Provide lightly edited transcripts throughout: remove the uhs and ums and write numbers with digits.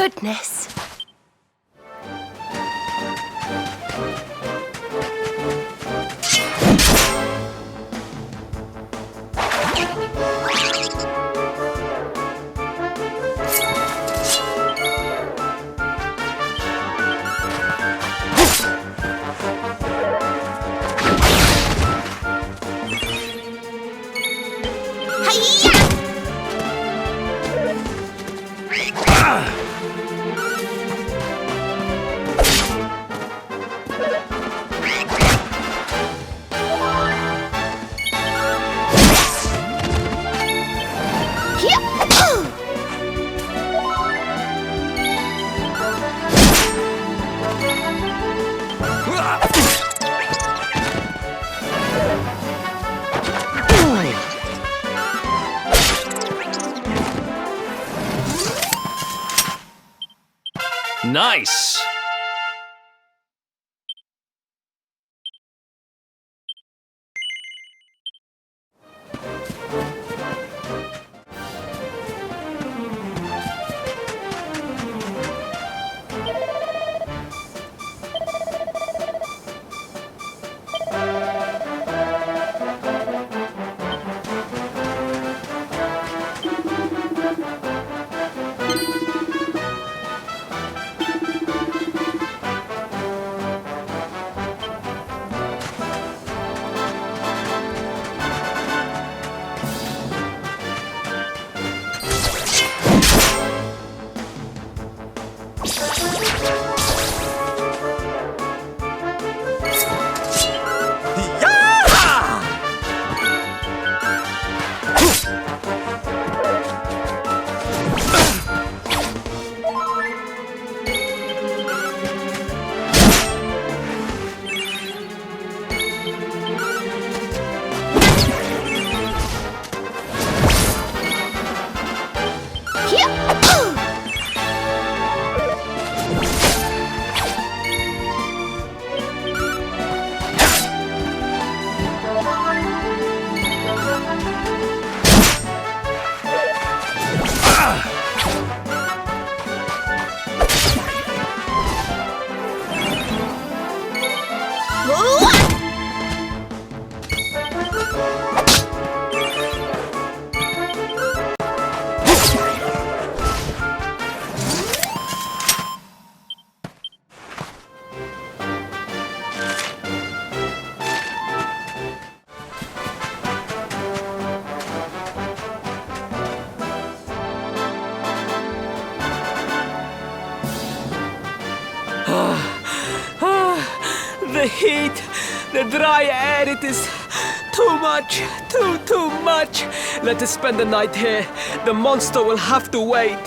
goodness! Nice! The heat, the dry air, it is too much, too much. Let us spend the night here. The monster will have to wait.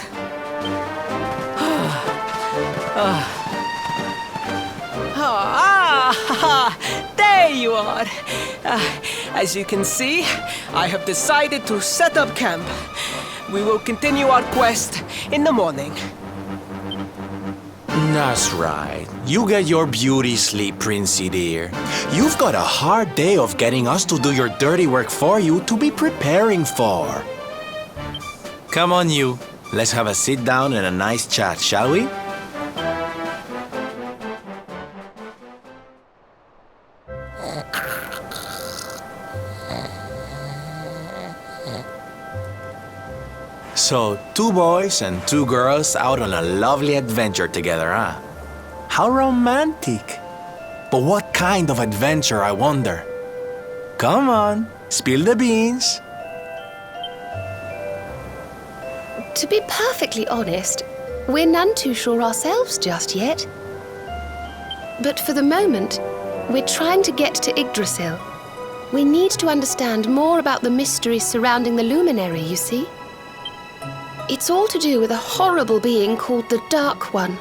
There you are. As you can see, I have decided to set up camp. We will continue our quest in the morning. That's right. You get your beauty sleep, Princey dear. You've got a hard day of getting us to do your dirty work for you to be preparing for. Come on, you. Let's have a sit down and a nice chat, shall we? So, 2 boys and 2 girls out on a lovely adventure together, huh? How romantic! But what kind of adventure, I wonder? Come on, spill the beans. To be perfectly honest, we're none too sure ourselves just yet. But for the moment, we're trying to get to Yggdrasil. We need to understand more about the mysteries surrounding the luminary, you see. It's all to do with a horrible being called the Dark One.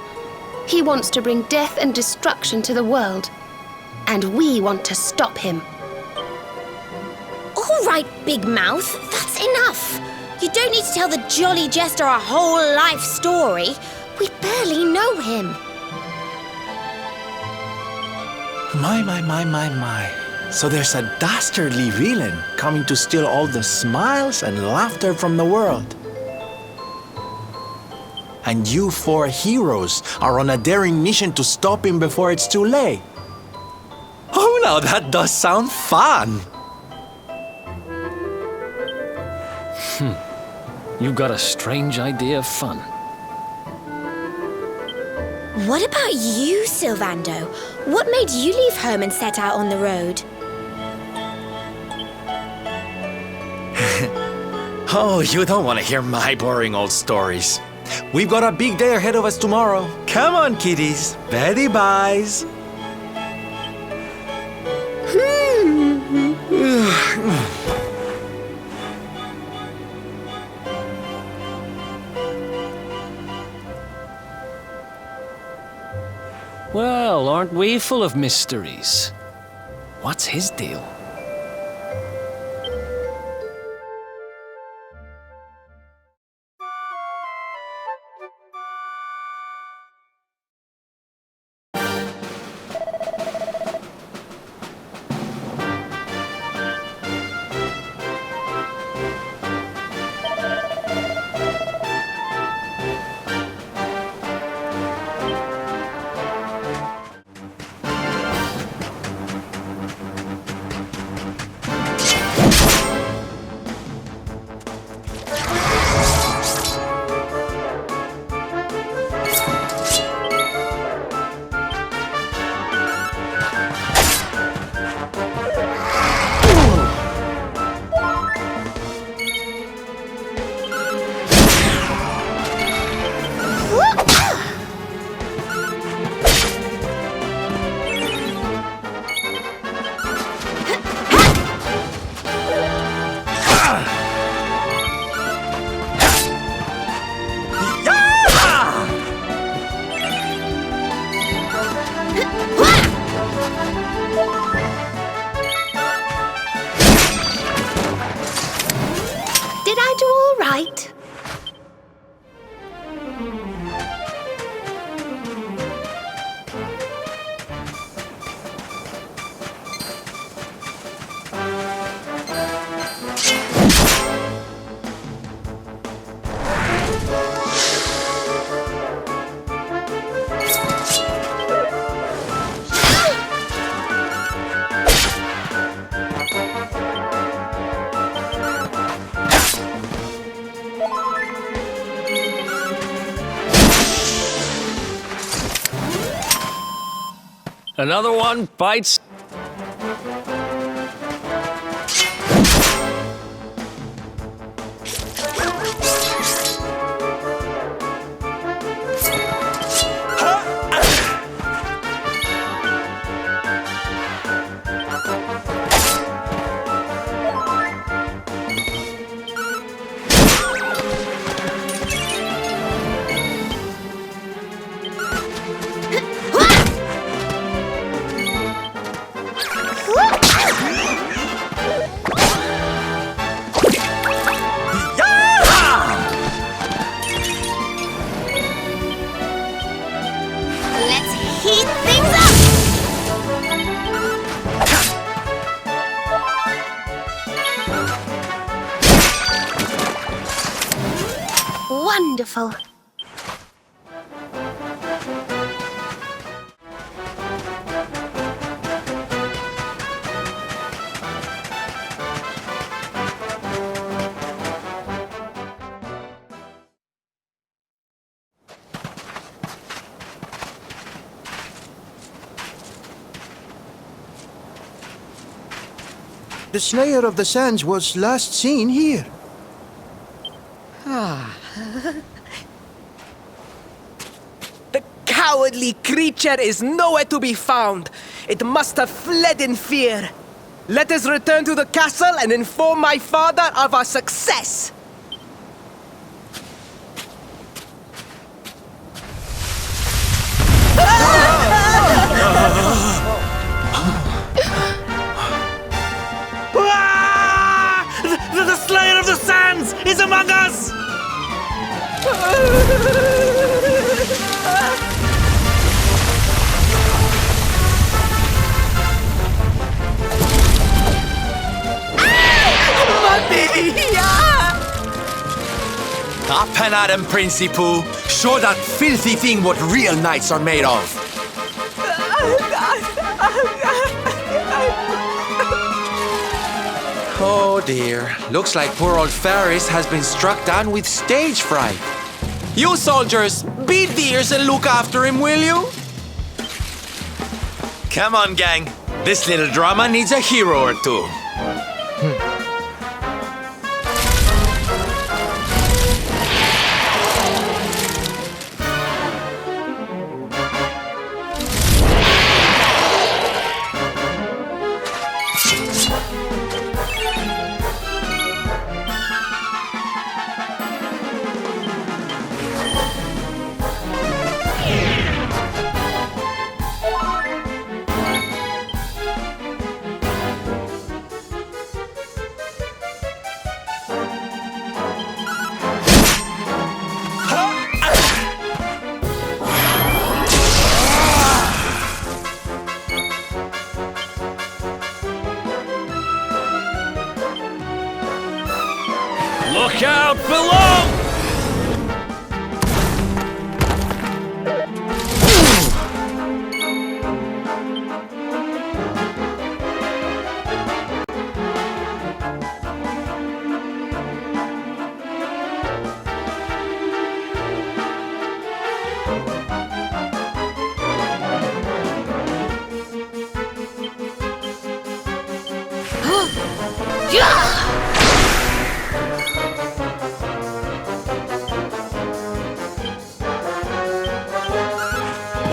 He wants to bring death and destruction to the world. And we want to stop him. All right, Big Mouth, that's enough. You don't need to tell the jolly jester our whole life story. We barely know him. My. So there's a dastardly villain coming to steal all the smiles and laughter from the world. And you four heroes are on a daring mission to stop him before it's too late. Oh, now that does sound fun. You've got a strange idea of fun. What about you, Sylvando? What made you leave home and set out on the road? Oh, you don't want to hear my boring old stories. We've got a big day ahead of us tomorrow. Come on, kiddies. Betty buys. Well, aren't we full of mysteries? What's his deal? Did I do all right? Another one bites. Let's heat things up! Wonderful. The Slayer of the Sands was last seen here. The cowardly creature is nowhere to be found. It must have fled in fear. Let us return to the castle and inform my father of our success. The Slayer of the Sands is among us! My baby! Yeah! Can at him, Princey Pooh. Show that filthy thing what real knights are made of. Oh dear. Looks like poor old Ferris has been struck down with stage fright. You soldiers, beat the ears and look after him, will you? Come on, gang. This little drama needs a hero or two. Look out below!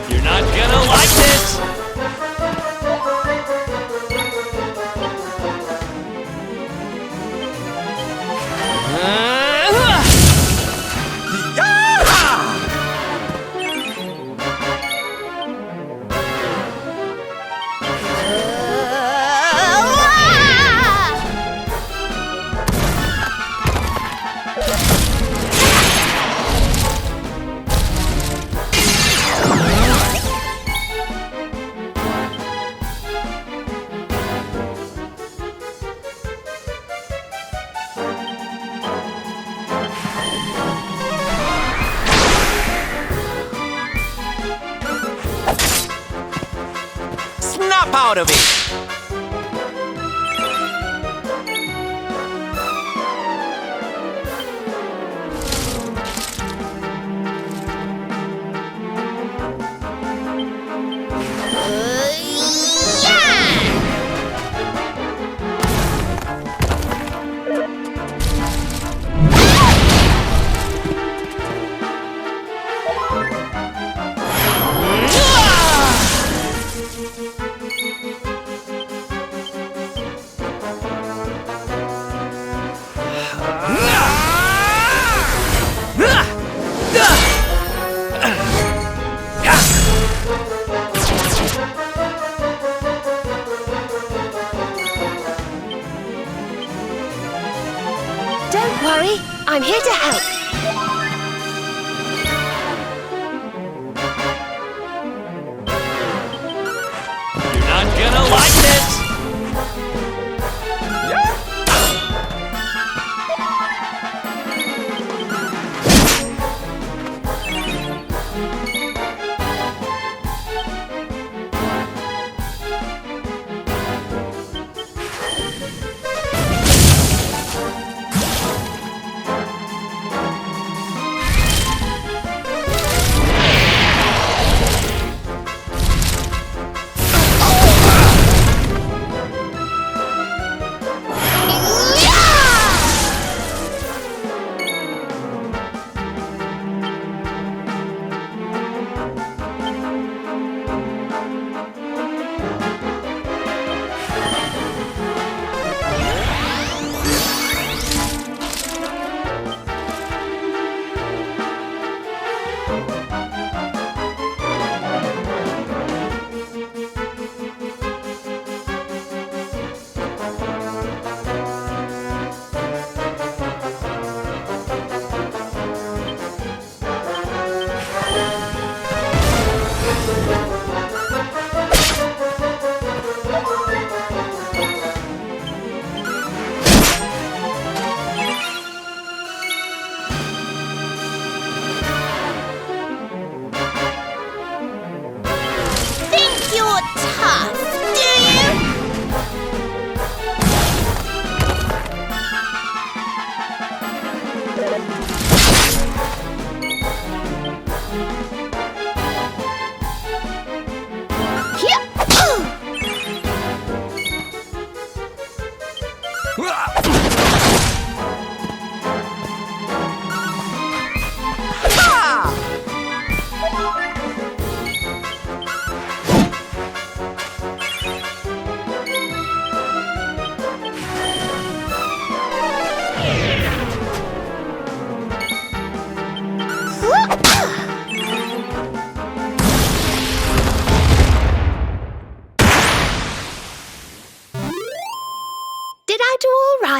You're not gonna like this! Snap out of it! Don't worry, I'm here to help. You're not gonna like this!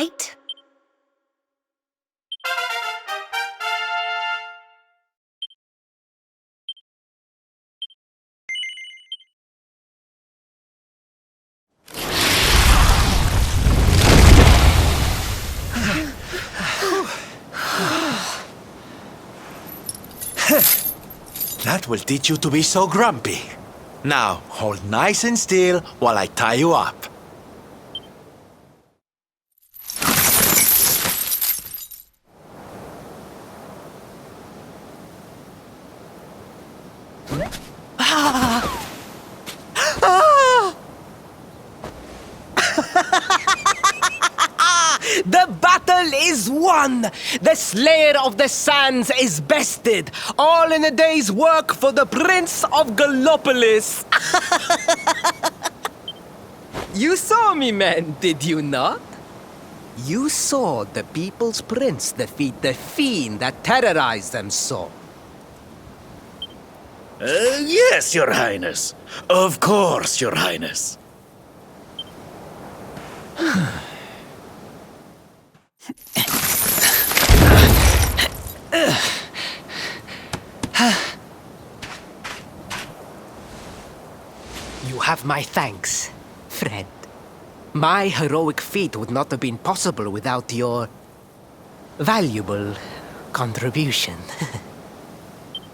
right. That will teach you to be so grumpy. Now, hold nice and still while I tie you up. The battle is won! The Slayer of the Sands is bested! All in a day's work for the Prince of Gallopolis! You saw me, man, did you not? You saw the People's Prince defeat the fiend that terrorized them so. Yes, Your Highness. Of course, Your Highness. You have my thanks, friend. My heroic feat would not have been possible without your valuable contribution.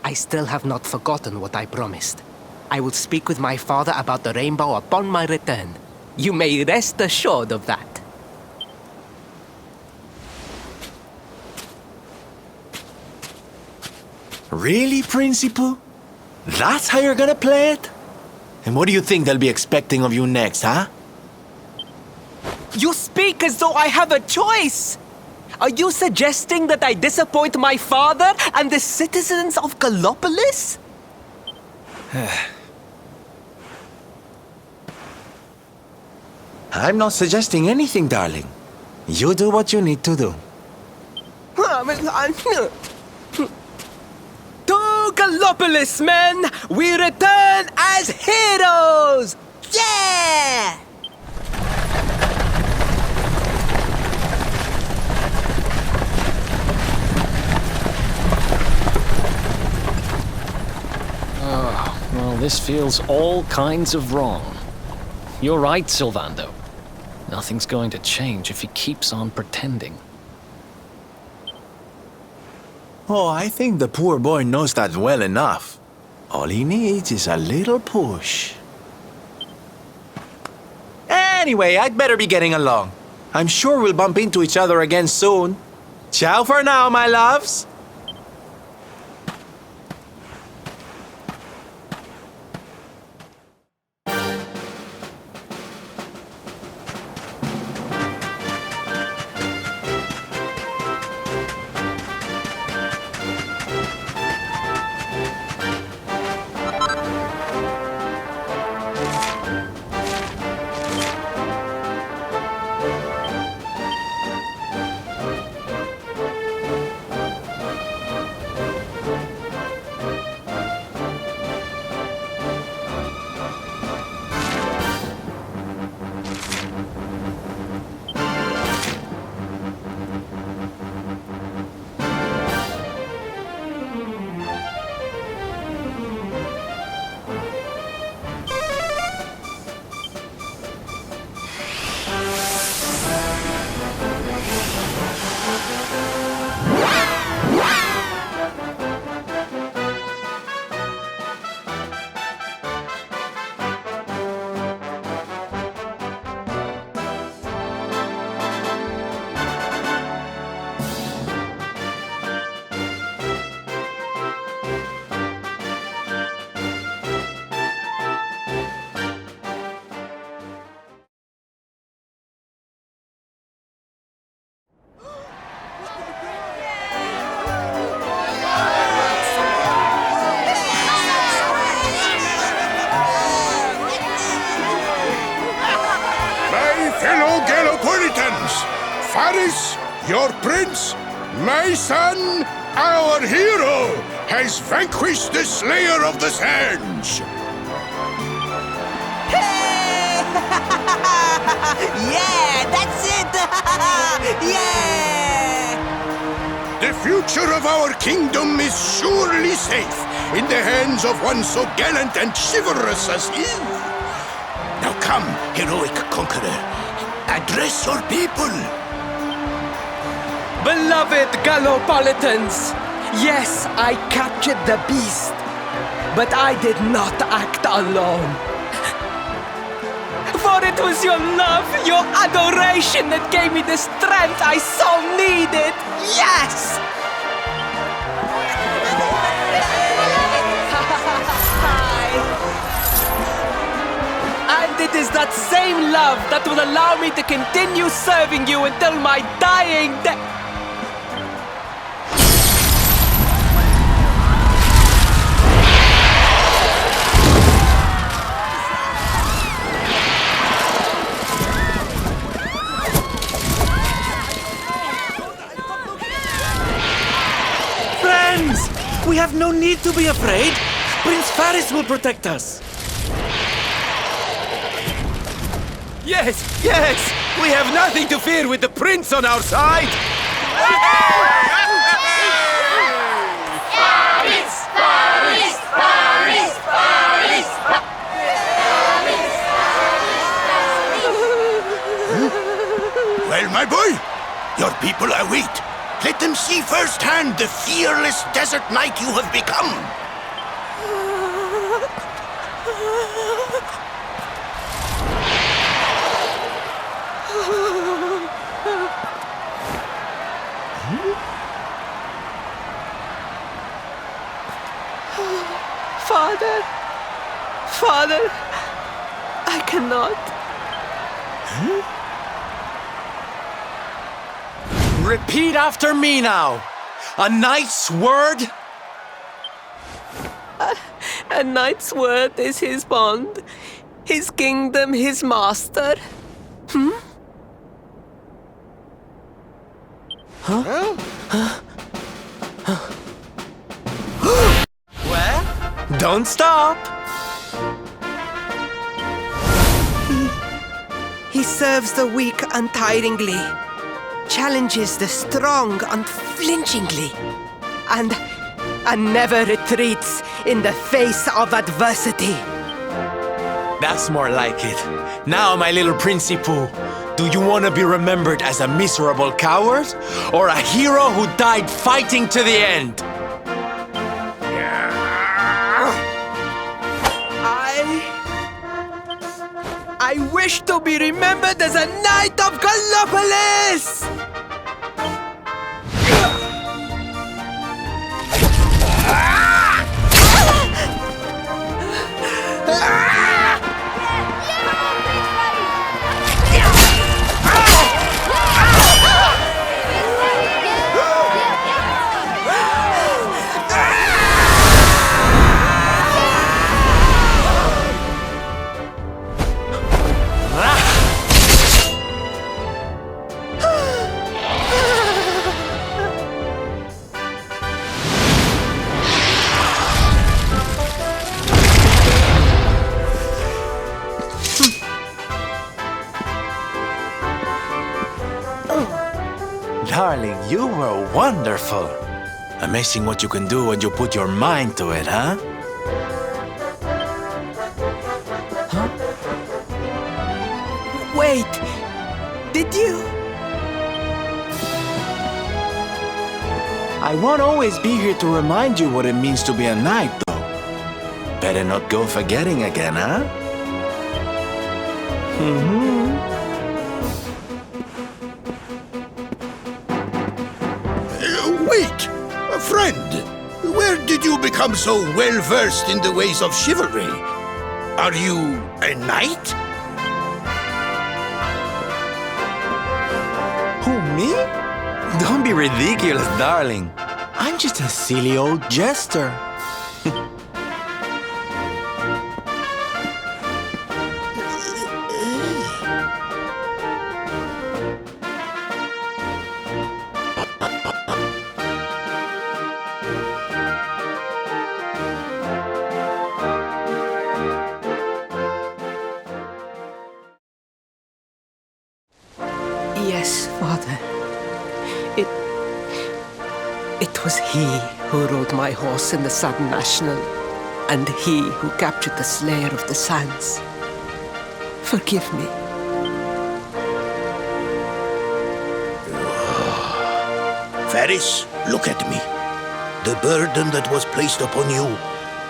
I still have not forgotten what I promised. I will speak with my father about the rainbow upon my return. You may rest assured of that. Really, Principal? That's how you're gonna play it? And what do you think they'll be expecting of you next, huh? You speak as though I have a choice! Are you suggesting that I disappoint my father and the citizens of Gallopolis? I'm not suggesting anything, darling. You do what you need to do. To Gallopolis, men! We return as heroes! Yeah! Well, this feels all kinds of wrong. You're right, Sylvando. Nothing's going to change if he keeps on pretending. Oh, I think the poor boy knows that well enough. All he needs is a little push. Anyway, I'd better be getting along. I'm sure we'll bump into each other again soon. Ciao for now, my loves. Fellow Gallopolitans, Faris, your prince, my son, our hero, has vanquished the Slayer of the Sands. Yeah, that's it! Yeah! The future of our kingdom is surely safe in the hands of one so gallant and chivalrous as you. Now come, heroic conqueror, address your people. Beloved Gallopolitans, yes, I captured the beast, but I did not act alone. For it was your love, your adoration that gave me the strength I so needed. Yes! And it is that same love that will allow me to continue serving you until my dying day. Friends! We have no need to be afraid. Prince Faris will protect us. Yes, yes! We have nothing to fear with the prince on our side! Well, my boy, your people await. Let them see firsthand the fearless desert knight you have become. Father, Father, I cannot. Repeat after me now. A knight's word? A knight's word is his bond, his kingdom, his master. Well, don't stop. He serves the weak untiringly, challenges the strong unflinchingly, and never retreats in the face of adversity. That's more like it. Now, my little Princey Pooh, do you want to be remembered as a miserable coward or a hero who died fighting to the end? I wish to be remembered as a knight of Gallopolis! Darling, you were wonderful. Amazing what you can do when you put your mind to it, huh? Wait, did you? I won't always be here to remind you what it means to be a knight, though. Better not go forgetting again, huh? Wait, friend. Where did you become so well-versed in the ways of chivalry? Are you a knight? Who, me? Don't be ridiculous, darling. I'm just a silly old jester. Yes, Father. was he who rode my horse in the Southern National, and he who captured the Slayer of the Sands. Forgive me. Varys, look at me. The burden that was placed upon you,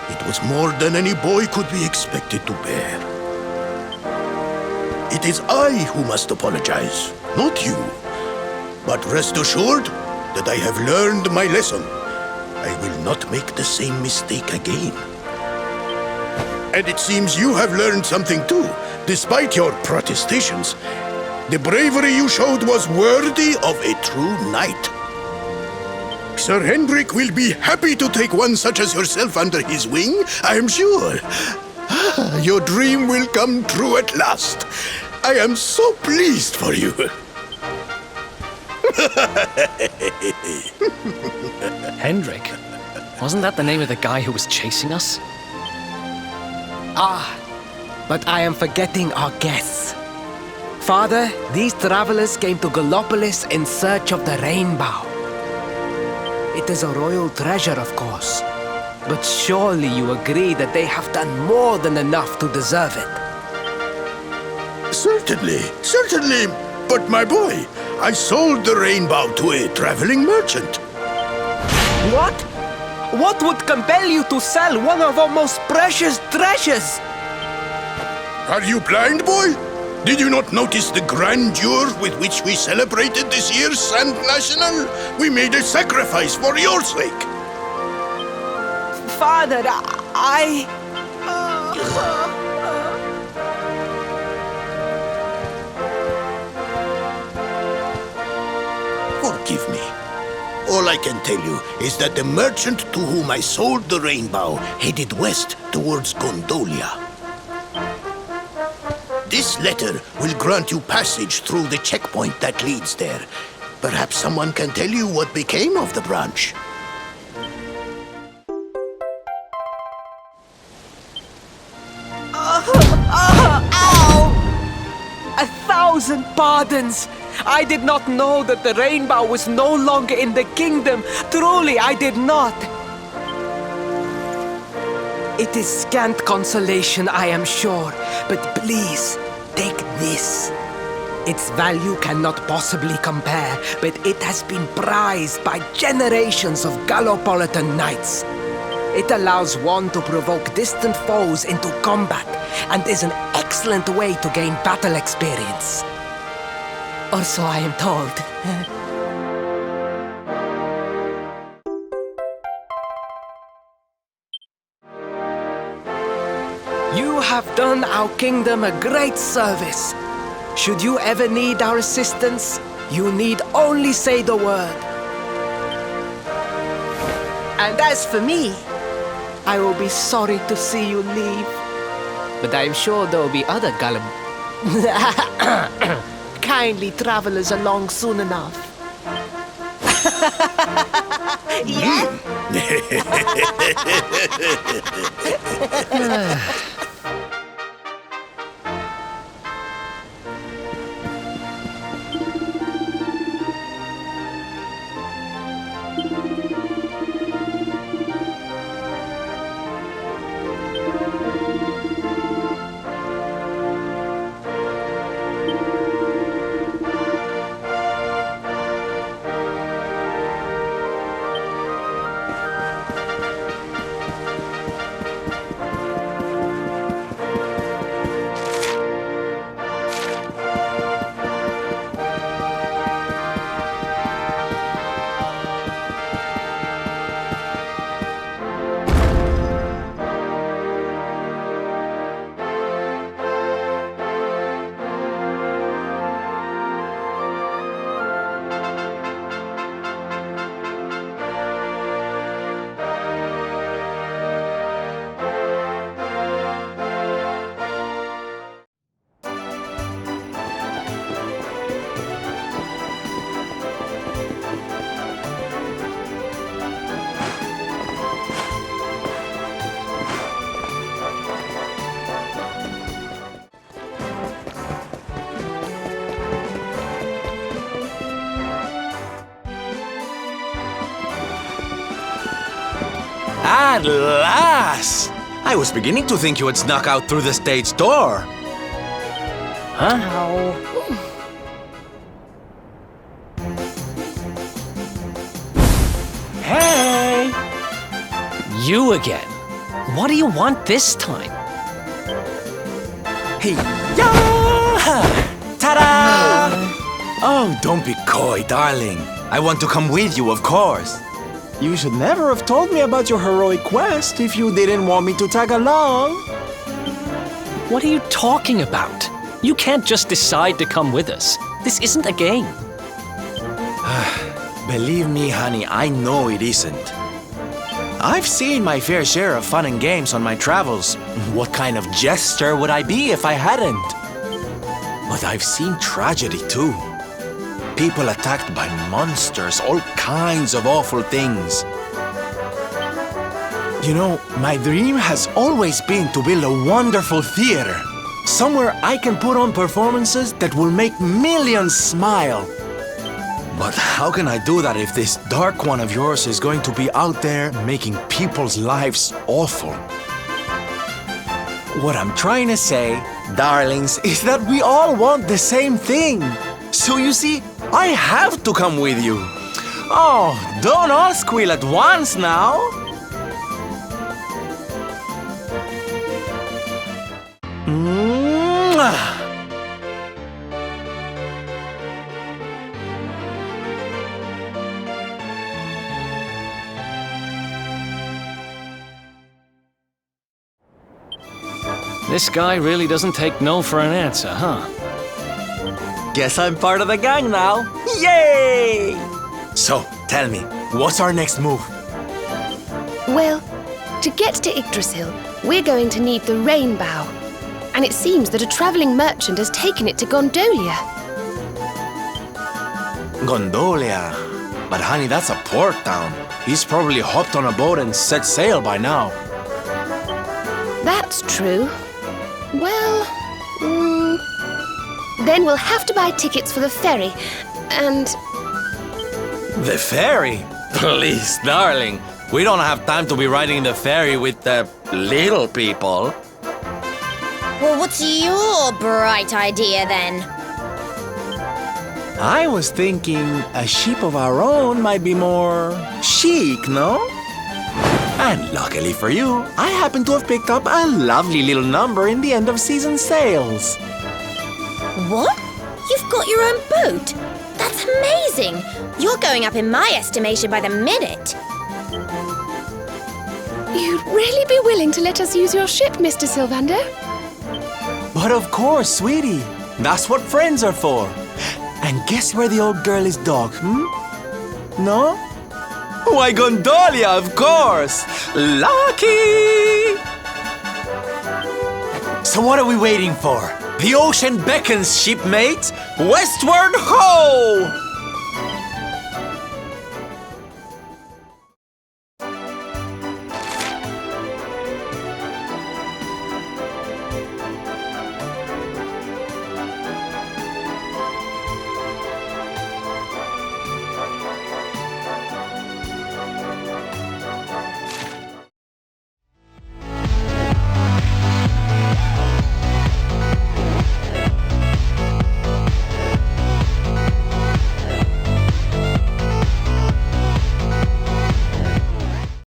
it was more than any boy could be expected to bear. It is I who must apologize, not you. But rest assured that I have learned my lesson. I will not make the same mistake again. And it seems you have learned something too, despite your protestations. The bravery you showed was worthy of a true knight. Sir Hendrik will be happy to take one such as yourself under his wing, I am sure. Your dream will come true at last. I am so pleased for you. Hendrik? Wasn't that the name of the guy who was chasing us? But I am forgetting our guests. Father, these travelers came to Gallopolis in search of the rainbow. It is a royal treasure, of course. But surely you agree that they have done more than enough to deserve it. Certainly, certainly. But my boy, I sold the rainbow to a traveling merchant. What? What would compel you to sell one of our most precious treasures? Are you blind, boy? Did you not notice the grandeur with which we celebrated this year's Sand National? We made a sacrifice for your sake. Father, Forgive me. All I can tell you is that the merchant to whom I sold the rainbow headed west towards Gondolia. This letter will grant you passage through the checkpoint that leads there. Perhaps someone can tell you what became of the branch. Ow! 1,000 pardons! I did not know that the rainbow was no longer in the kingdom. Truly, I did not. It is scant consolation, I am sure, but please, take this. Its value cannot possibly compare, but it has been prized by generations of Gallopolitan knights. It allows one to provoke distant foes into combat, and is an excellent way to gain battle experience. Or so I am told. You have done our kingdom a great service. Should you ever need our assistance, you need only say the word. And as for me, I will be sorry to see you leave. But I am sure there will be other kindly travelers along soon enough. Yeah? At last! I was beginning to think you had snuck out through the stage door. Huh? Hey! You again? What do you want this time? Hey! Yeah! Ta-da! Oh, don't be coy, darling. I want to come with you, of course. You should never have told me about your heroic quest if you didn't want me to tag along. What are you talking about? You can't just decide to come with us. This isn't a game. Believe me, honey, I know it isn't. I've seen my fair share of fun and games on my travels. What kind of jester would I be if I hadn't? But I've seen tragedy too. People attacked by monsters, all kinds of awful things. You know, my dream has always been to build a wonderful theater. Somewhere I can put on performances that will make millions smile. But how can I do that if this dark one of yours is going to be out there making people's lives awful? What I'm trying to say, darlings, is that we all want the same thing. So you see, I have to come with you. Oh, don't all squeal at once now. Mwah. This guy really doesn't take no for an answer, huh? Guess I'm part of the gang now. Yay! So, tell me, what's our next move? Well, to get to Yggdrasil, we're going to need the rainbow. And it seems that a traveling merchant has taken it to Gondolia. Gondolia. But honey, that's a port town. He's probably hopped on a boat and set sail by now. That's true. Well, then we'll have to buy tickets for the ferry, and... The ferry? Please, darling. We don't have time to be riding the ferry with the little people. Well, what's your bright idea then? I was thinking a ship of our own might be more chic, no? And luckily for you, I happen to have picked up a lovely little number in the end of season sales. What? You've got your own boat? That's amazing! You're going up in my estimation by the minute. You'd really be willing to let us use your ship, Mr. Sylvando? But of course, sweetie. That's what friends are for. And guess where the old girl is docked, No? Why, Gondolia, of course! Lucky! So what are we waiting for? The ocean beckons, shipmates! Westward ho!